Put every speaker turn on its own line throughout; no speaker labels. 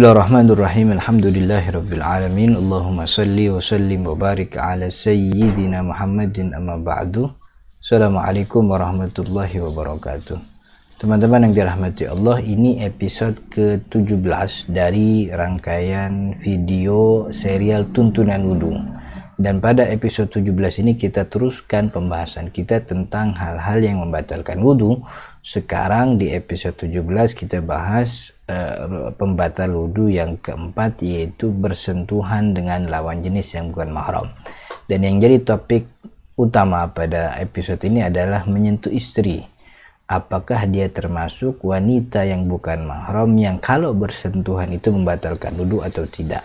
Bismillahirrahmanirrahim. Alhamdulillahirabbil alamin. Allahumma shalli wa sallim wa barik ala sayyidina Muhammadin amma ba'du. Assalamualaikum warahmatullahi wabarakatuh. Teman-teman yang dirahmati Allah, ini episode ke-17 dari rangkaian video serial tuntunan wudu. Dan pada episode 17 ini kita teruskan pembahasan kita tentang hal-hal yang membatalkan wudu. Sekarang di episode 17 kita bahas pembatal wudu yang keempat, yaitu bersentuhan dengan lawan jenis yang bukan mahram. Dan yang jadi topik utama pada episode ini adalah menyentuh istri. Apakah dia termasuk wanita yang bukan mahram yang kalau bersentuhan itu membatalkan wudu atau tidak?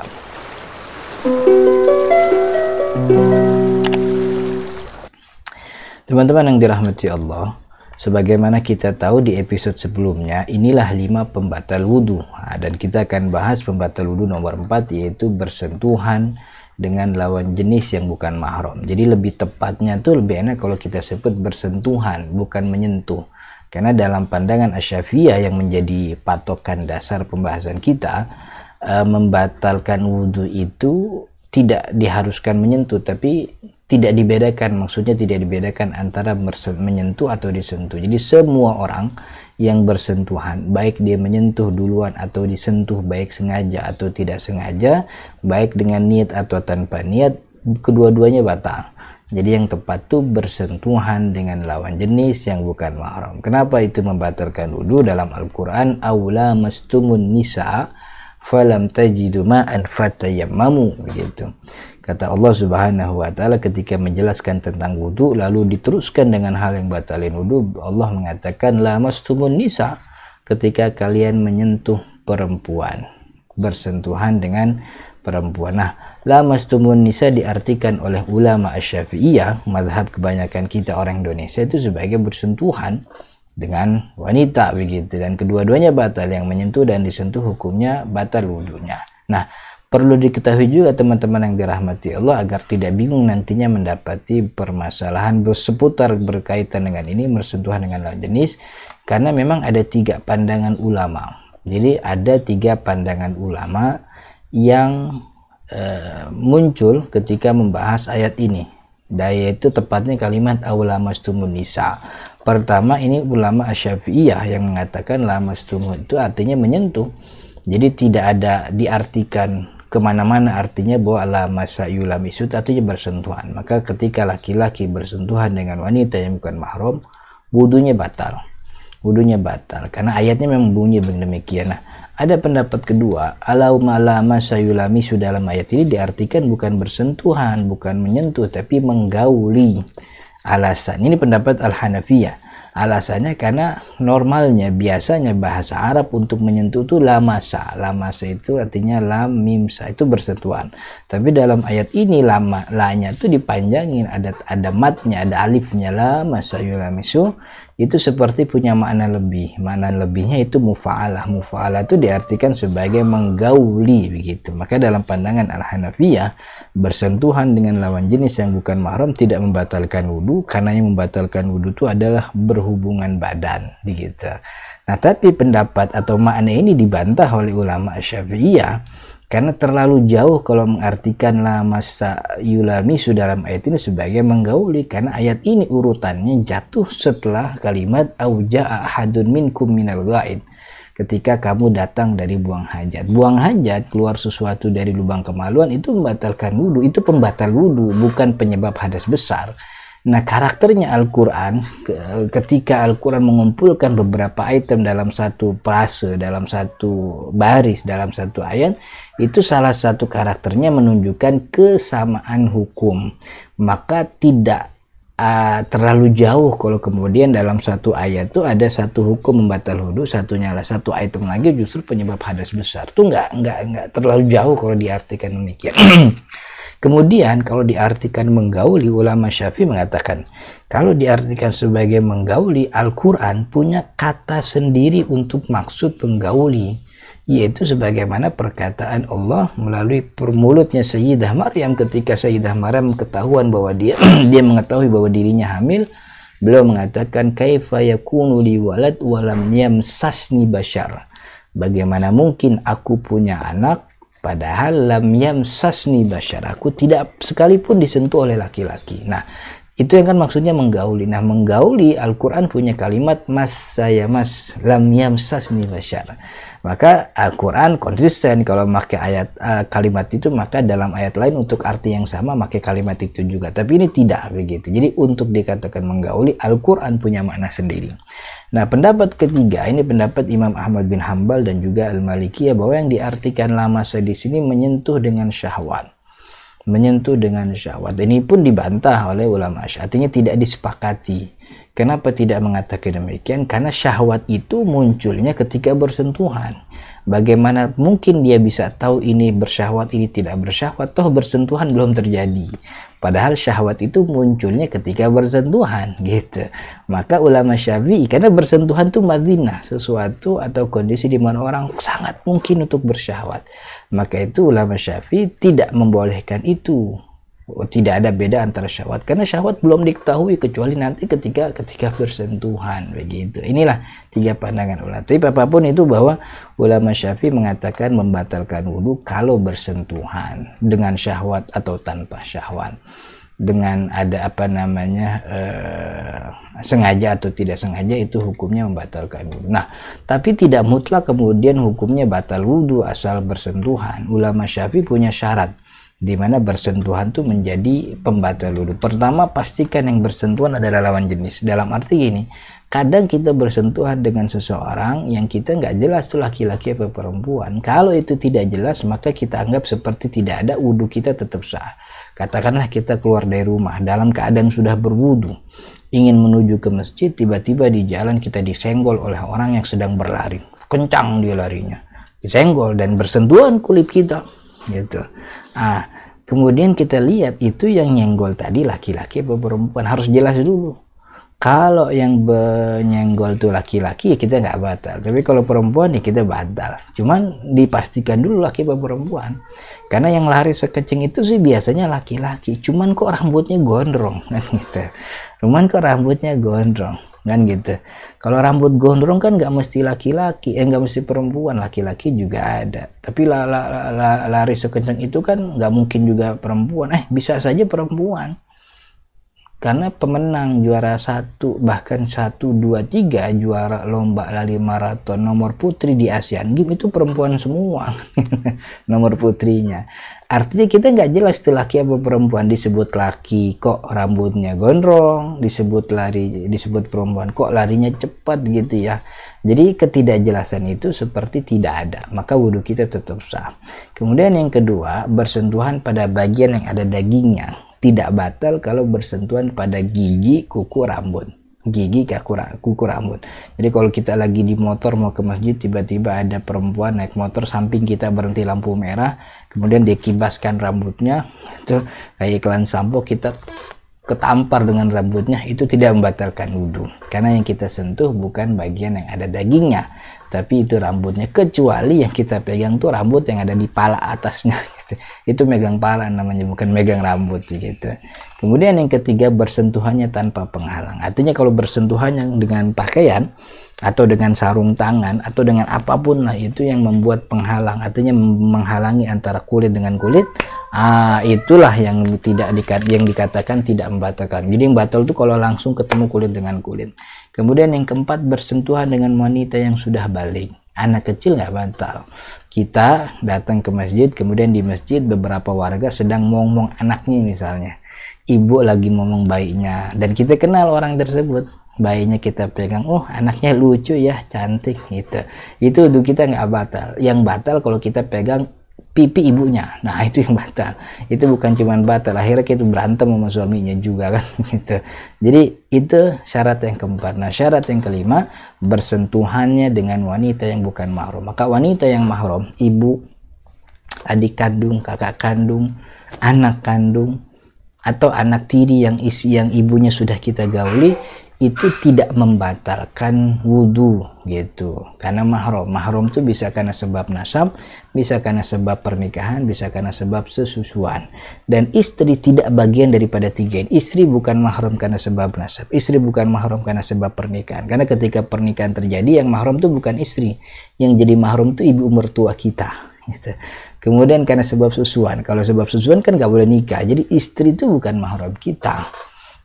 Teman-teman yang dirahmati Allah, sebagaimana kita tahu di episode sebelumnya, inilah 5 pembatal wudu. Dan kita akan bahas pembatal wudu nomor 4, yaitu bersentuhan dengan lawan jenis yang bukan mahram. Jadi lebih tepatnya tuh lebih enak kalau kita sebut bersentuhan, bukan menyentuh. Karena dalam pandangan Asy-Syafi'iyah yang menjadi patokan dasar pembahasan kita, membatalkan wudu itu tidak diharuskan menyentuh, tapi tidak dibedakan, maksudnya tidak dibedakan antara menyentuh atau disentuh. Jadi semua orang yang bersentuhan, baik dia menyentuh duluan atau disentuh, baik sengaja atau tidak sengaja, baik dengan niat atau tanpa niat, kedua-duanya batal. Jadi yang tepat tuh bersentuhan dengan lawan jenis yang bukan mahram. Kenapa itu membatalkan wudu? Dalam Al-Quran, awla mastumun nisa falam tajidu ma'an fatayammamu, begitu. Kata Allah Subhanahu wa taala ketika menjelaskan tentang wudu, lalu diteruskan dengan hal yang batalin wudu. Allah mengatakan lamastumun nisa, ketika kalian menyentuh perempuan, bersentuhan dengan perempuan. Nah, lamastumun nisa diartikan oleh ulama Asy-Syafi'iyah, mazhab kebanyakan kita orang Indonesia, itu sebagai bersentuhan dengan wanita, begitu. Dan kedua-duanya batal, yang menyentuh dan disentuh hukumnya batal wudunya. Nah, perlu diketahui juga teman-teman yang dirahmati Allah, agar tidak bingung nantinya mendapati permasalahan seputar berkaitan dengan ini, bersentuhan dengan lawan jenis, karena memang ada 3 pandangan ulama. Jadi ada 3 pandangan ulama yang muncul ketika membahas ayat ini, yaitu tepatnya kalimat awla mastumun nisa. Pertama, ini ulama Asy-Syafi'iyah yang mengatakan lamastumun itu artinya menyentuh. Jadi tidak ada diartikan kemana-mana artinya bahwa lamasa yulamisu artinya bersentuhan. Maka ketika laki-laki bersentuhan dengan wanita yang bukan mahram, wudunya batal. Wudunya batal karena ayatnya memang bunyi demikian. Nah, ada pendapat kedua, lamasa yulamisu dalam ayat ini diartikan bukan bersentuhan, bukan menyentuh, tapi menggauli. Alasan ini pendapat Al-Hanafiyah. Alasannya karena normalnya biasanya bahasa Arab untuk menyentuh itu lamasa. Lamasa itu artinya lam mim sa, itu bersentuhan. Tapi dalam ayat ini la-nya itu dipanjangin, ada matnya, ada alifnya, lamasa yulamisu. Itu seperti punya makna lebih. Makna lebihnya itu mufa'alah. Mufa'alah itu diartikan sebagai menggauli, begitu. Maka dalam pandangan Al-Hanafiyah, bersentuhan dengan lawan jenis yang bukan mahram tidak membatalkan wudu, karena yang membatalkan wudu itu adalah berhubungan badan, begitu. Nah, tapi pendapat atau makna ini dibantah oleh ulama Syafi'iyah karena terlalu jauh kalau mengartikan lamasa yulamisu dalam ayat ini sebagai menggauli, karena ayat ini urutannya jatuh setelah kalimat auja'a ahadun minkum minal ghaid. Ketika kamu datang dari buang hajat. Buang hajat, keluar sesuatu dari lubang kemaluan, itu membatalkan wudu. Itu pembatal wudu, bukan penyebab hadas besar. Nah, karakternya Al-Quran, ketika Al-Quran mengumpulkan beberapa item dalam satu frase, dalam satu baris, dalam satu ayat, itu salah satu karakternya menunjukkan kesamaan hukum. Maka tidak terlalu jauh kalau kemudian dalam satu ayat itu ada satu hukum membatal wudu, satunya lah satu item lagi justru penyebab hadas besar. Itu enggak terlalu jauh kalau diartikan demikian. Kemudian kalau diartikan menggauli, ulama Syafi'i mengatakan kalau diartikan sebagai menggauli, Al-Quran punya kata sendiri untuk maksud menggauli, yaitu sebagaimana perkataan Allah melalui mulutnya Sayyidah Maryam ketika Sayyidah Maryam ketahuan bahwa dia mengetahui bahwa dirinya hamil. Beliau mengatakan kaifa yakunu li walad wa lam yamsasni bashar. bagaimana mungkin aku punya anak padahal lam yamsasni bashar, aku tidak sekalipun disentuh oleh laki-laki. Nah, itu yang kan maksudnya menggauli. Nah, menggauli, Al-Quran punya kalimat mas saya mas lam yamsasni bashar. Maka Al-Quran konsisten kalau pakai ayat kalimat itu, maka dalam ayat lain untuk arti yang sama pakai kalimat itu juga. Tapi ini tidak begitu. Jadi untuk dikatakan menggauli, Al-Quran punya makna sendiri. Nah, pendapat ketiga ini pendapat Imam Ahmad bin Hambal dan juga Al-Malikiyah, bahwa yang diartikan lamasa di sini menyentuh dengan syahwat. Menyentuh dengan syahwat. Ini pun dibantah oleh ulama Syafi'i, artinya tidak disepakati. Kenapa tidak mengatakan demikian? Karena syahwat itu munculnya ketika bersentuhan. Bagaimana mungkin dia bisa tahu ini bersyahwat, ini tidak bersyahwat, toh bersentuhan belum terjadi. Padahal syahwat itu munculnya ketika bersentuhan, gitu. Maka ulama Syafi'i, karena bersentuhan itu madzinah, sesuatu atau kondisi di mana orang sangat mungkin untuk bersyahwat. Maka itu ulama Syafi'i tidak membolehkan itu. Tidak ada beda antara syahwat, karena syahwat belum diketahui kecuali nanti ketika bersentuhan, begitu. Inilah tiga pandangan ulama. Tapi apapun itu, bahwa ulama Syafi'i mengatakan membatalkan wudu kalau bersentuhan dengan syahwat atau tanpa syahwat, dengan ada sengaja atau tidak sengaja, itu hukumnya membatalkan wudu. Nah, tapi tidak mutlak kemudian hukumnya batal wudu asal bersentuhan. Ulama Syafi'i punya syarat di mana bersentuhan itu menjadi pembatal wudu. Pertama, pastikan yang bersentuhan adalah lawan jenis. Dalam arti gini, kadang kita bersentuhan dengan seseorang yang kita nggak jelas itu laki-laki atau perempuan. Kalau itu tidak jelas, maka kita anggap seperti tidak ada, wudu kita tetap sah. Katakanlah kita keluar dari rumah dalam keadaan sudah berwudu, ingin menuju ke masjid, tiba-tiba di jalan kita disenggol oleh orang yang sedang berlari. Kencang dia larinya, disenggol dan bersentuhan kulit kita, gitu. Kemudian kita lihat itu yang nyenggol tadi laki-laki atau perempuan, harus jelas dulu. Kalau yang menyenggol itu laki-laki, ya kita nggak batal. Tapi kalau perempuan, ya kita batal. Cuman dipastikan dulu laki atau perempuan. Karena yang lari sekecing itu sih biasanya laki-laki. Cuman kok rambutnya gondrong, kan gitu. Cuman kok rambutnya gondrong, kan gitu. Kalau rambut gondrong kan nggak mesti laki-laki, nggak mesti perempuan, laki-laki juga ada. Tapi lari sekencang itu kan nggak mungkin juga perempuan, bisa saja perempuan. Karena pemenang juara 1, bahkan 1, 2, 3 juara lomba lari maraton nomor putri di Asian Games itu perempuan semua. Nomor putrinya. Artinya kita nggak jelas itu laki atau perempuan. Disebut laki kok rambutnya gondrong, disebut perempuan kok larinya cepat, gitu ya. Jadi ketidakjelasan itu seperti tidak ada, maka wudhu kita tetap sah. Kemudian yang kedua, bersentuhan pada bagian yang ada dagingnya tidak batal kalau bersentuhan pada gigi, kuku, rambut. Gigi, kuku, rambut. Jadi kalau kita lagi di motor mau ke masjid, tiba-tiba ada perempuan naik motor, samping kita berhenti lampu merah, kemudian dia kibaskan rambutnya, itu kayak iklan sampo, kita ketampar dengan rambutnya, itu tidak membatalkan wudhu. Karena yang kita sentuh bukan bagian yang ada dagingnya, tapi itu rambutnya, kecuali yang kita pegang tuh rambut yang ada di pala atasnya, gitu. Itu megang pala namanya, bukan megang rambut, gitu. Kemudian yang ketiga, bersentuhannya tanpa penghalang. Artinya kalau bersentuhannya dengan pakaian atau dengan sarung tangan atau dengan apapun lah, itu yang membuat penghalang, artinya menghalangi antara kulit dengan kulit, itulah yang dikatakan tidak membatalkan. Jadi yang batal itu kalau langsung ketemu kulit dengan kulit. Kemudian yang keempat, bersentuhan dengan wanita yang sudah balik. Anak kecil nggak batal. Kita datang ke masjid, kemudian di masjid beberapa warga sedang ngomong anaknya misalnya. Ibu lagi ngomong bayinya, dan kita kenal orang tersebut. Bayinya kita pegang, anaknya lucu ya, cantik, gitu. Itu kita nggak batal. Yang batal kalau kita pegang pipi ibunya, nah itu yang batal. Itu bukan cuma batal, akhirnya kita berantem sama suaminya juga, kan gitu. Jadi itu syarat yang keempat. Nah, syarat yang kelima, bersentuhannya dengan wanita yang bukan mahram. Maka wanita yang mahram, ibu, adik kandung, kakak kandung, anak kandung, atau anak tiri yang ibunya sudah kita gauli, itu tidak membatalkan wudhu gitu, karena mahram itu bisa karena sebab nasab, bisa karena sebab pernikahan, bisa karena sebab sesusuan. Dan istri tidak bagian daripada tiga ini. Istri bukan mahram karena sebab nasab, istri bukan mahram karena sebab pernikahan, karena ketika pernikahan terjadi yang mahram itu bukan istri, yang jadi mahram itu ibu mertua kita gitu. Kemudian karena sebab susuan, kalau sebab susuan kan gak boleh nikah, jadi istri itu bukan mahram kita.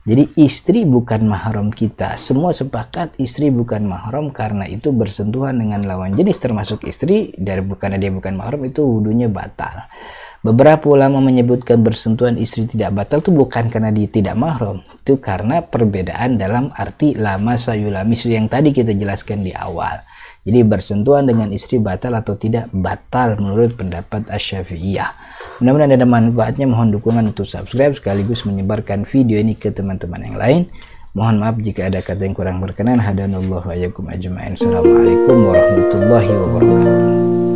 Jadi istri bukan mahram kita. Semua sepakat istri bukan mahram, karena itu bersentuhan dengan lawan jenis termasuk istri, karena dia bukan mahram itu wudunya batal. Beberapa ulama menyebutkan bersentuhan istri tidak batal itu bukan karena dia tidak mahram, itu karena perbedaan dalam arti lama sayulamis yang tadi kita jelaskan di awal. Jadi bersentuhan dengan istri batal atau tidak batal menurut pendapat Asy-Syafi'iyah. Mudah-mudahan ada manfaatnya. Mohon dukungan untuk subscribe sekaligus menyebarkan video ini ke teman-teman yang lain. Mohon maaf jika ada kata yang kurang berkenan. Hadanallahu wa iyyakum ajma'in. Assalamualaikum warahmatullahi wabarakatuh.